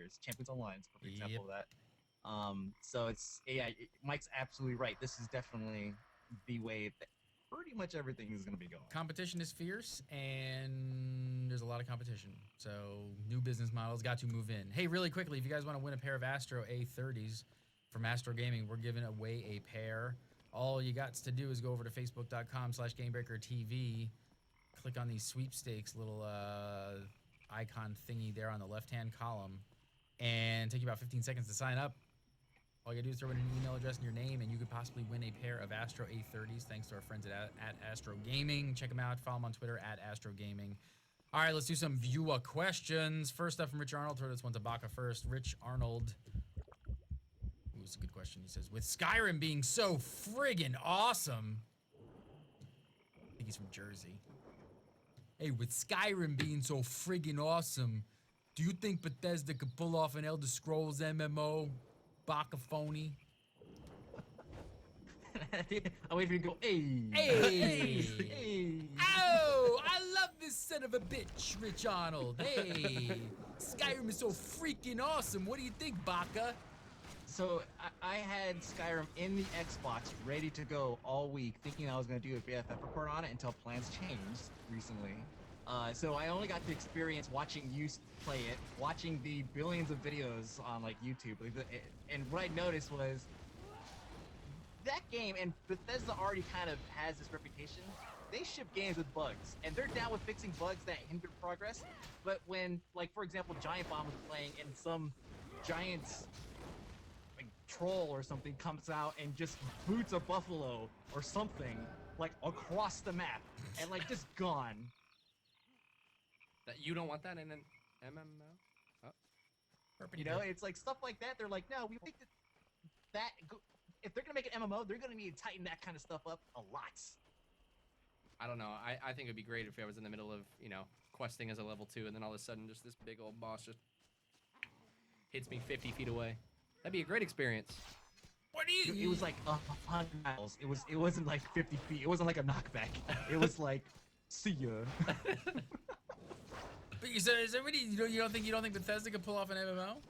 players. Champions Online is a perfect example of that. So it's Mike's absolutely right. This is definitely the way that pretty much everything is going to be going. Competition is fierce, and there's a lot of competition. So new business models got to move in. Hey, really quickly, if you guys want to win a pair of Astro A30s from Astro Gaming, we're giving away a pair. All you got to do is go over to facebook.com/GameBreakerTV, click on the sweepstakes little icon thingy there on the left-hand column, and take you about 15 seconds to sign up. All you gotta do is throw in an email address and your name, and you could possibly win a pair of Astro A30s thanks to our friends at Astro Gaming. Check them out. Follow them on Twitter at Astro Gaming. All right, let's do some viewer questions. First up from Rich Arnold. Throw this one to Baka first. Rich Arnold. Ooh, it's a good question. He says, with Skyrim being so friggin' awesome. I think he's from Jersey. Hey, with Skyrim being so friggin' awesome, do you think Bethesda could pull off an Elder Scrolls MMO? Bakaphony. I wait for you to go, hey! Hey! Hey! Oh, I love this son of a bitch, Rich Arnold. Hey! Skyrim is so freaking awesome. What do you think, Baka? So I had Skyrim in the Xbox ready to go all week, thinking I was going to do a BFF report on it until plans changed recently. So I only got to experience watching you play it, watching the billions of videos on like YouTube, and what I noticed was that game, and Bethesda already kind of has this reputation. They ship games with bugs, and they're down with fixing bugs that hinder progress. But when, like for example, Giant Bomb was playing, and some giant like troll or something comes out and just boots a buffalo or something like across the map, and like just gone. That you don't want that in an MMO? Oh. You know, it's like stuff like that. They're like, no, we think that if they're gonna make an MMO, they're gonna need to tighten that kind of stuff up a lot. I don't know. I think it'd be great if I was in the middle of, you know, questing as a level 2, and then all of a sudden just this big old boss just hits me 50 feet away. That'd be a great experience. What do you? It was like 100 miles. It wasn't like 50 feet. It wasn't like a knockback. It was like, see ya. But you said, you don't think Bethesda could pull off an MMO?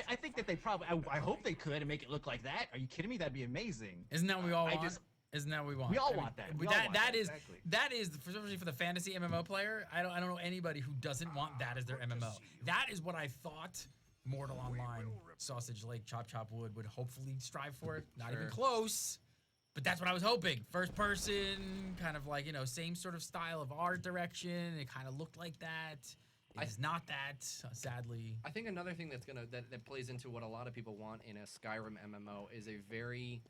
I think that they probably. I hope they could and make it look like that. Are you kidding me? That'd be amazing. Isn't that what we all want? Isn't that what we want? We all want that. Exactly. That is especially for the fantasy MMO player. I don't know anybody who doesn't want that as their MMO. That is what I thought Mortal Online, Sausage Lake, Chop Chop Wood would hopefully strive for. Not even close. But that's what I was hoping. First person, kind of like, you know, same sort of style of art direction. It kind of looked like that. It's not that, sadly. I think another thing that's that plays into what a lot of people want in a Skyrim MMO is a very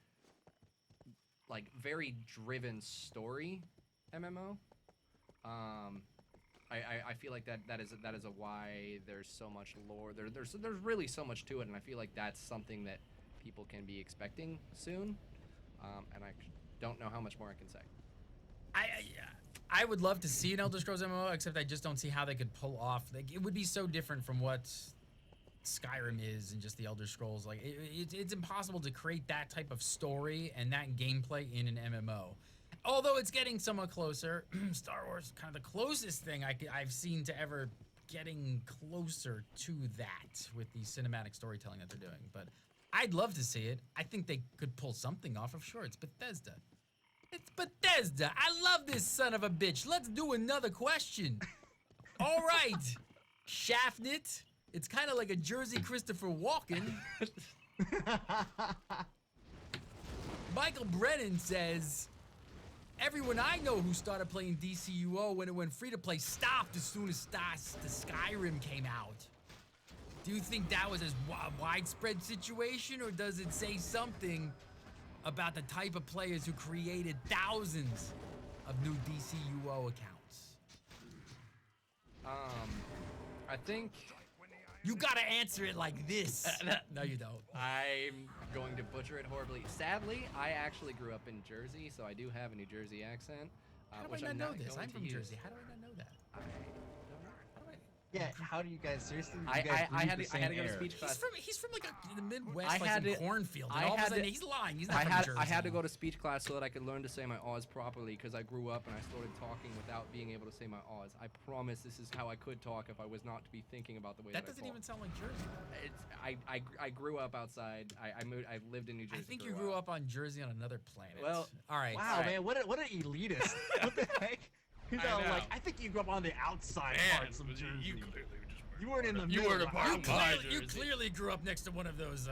driven story MMO. I feel like that is a why there's so much lore. There's really so much to it, and I feel like that's something that people can be expecting soon. And I don't know how much more I can say. I would love to see an Elder Scrolls MMO, except I just don't see how they could pull off. Like, it would be so different from what Skyrim is and just the Elder Scrolls. Like, it's impossible to create that type of story and that gameplay in an MMO. Although it's getting somewhat closer. Star Wars, kind of the closest thing I've seen to ever getting closer to that with the cinematic storytelling that they're doing. But I'd love to see it. I think they could pull something off. Of sure, it's Bethesda. It's Bethesda. I love this son of a bitch. Let's do another question. All right, Shaftnit. It's kind of like a Jersey Christopher Walken. Michael Brennan says, everyone I know who started playing DCUO when it went free to play stopped as soon as the Skyrim came out. Do you think that was a widespread situation, or does it say something about the type of players who created thousands of new DCUO accounts? I think you gotta answer it like this. No, you don't. I'm going to butcher it horribly. Sadly, I actually grew up in Jersey, so I do have a New Jersey accent. How do I not know this? I'm from Jersey. How do I not know that? I don't know. Yeah, how do you guys seriously? You I- guys I breathe had the to- I had to same go to air. speech class. He's from like the Midwest, I like had some to- cornfield. And I all of a had sudden, to- he's lying. He's not I from had Jersey. I had to go to speech class so that I could learn to say my Oz properly because I grew up and I started talking without being able to say my Oz. I promise this is how I could talk if I was not to be thinking about the way that That doesn't I even talk. sound like Jersey. I grew up outside. I moved. I lived in New Jersey. I think you grew up on Jersey on another planet. Well, all right. Wow, Alright. man, what an elitist! What the heck? He's I all know. like, I think you grew up on the outside parts of Jersey. You clearly just You weren't in the You middle. weren't a of part the of house. my You Jersey. clearly grew up next to one of those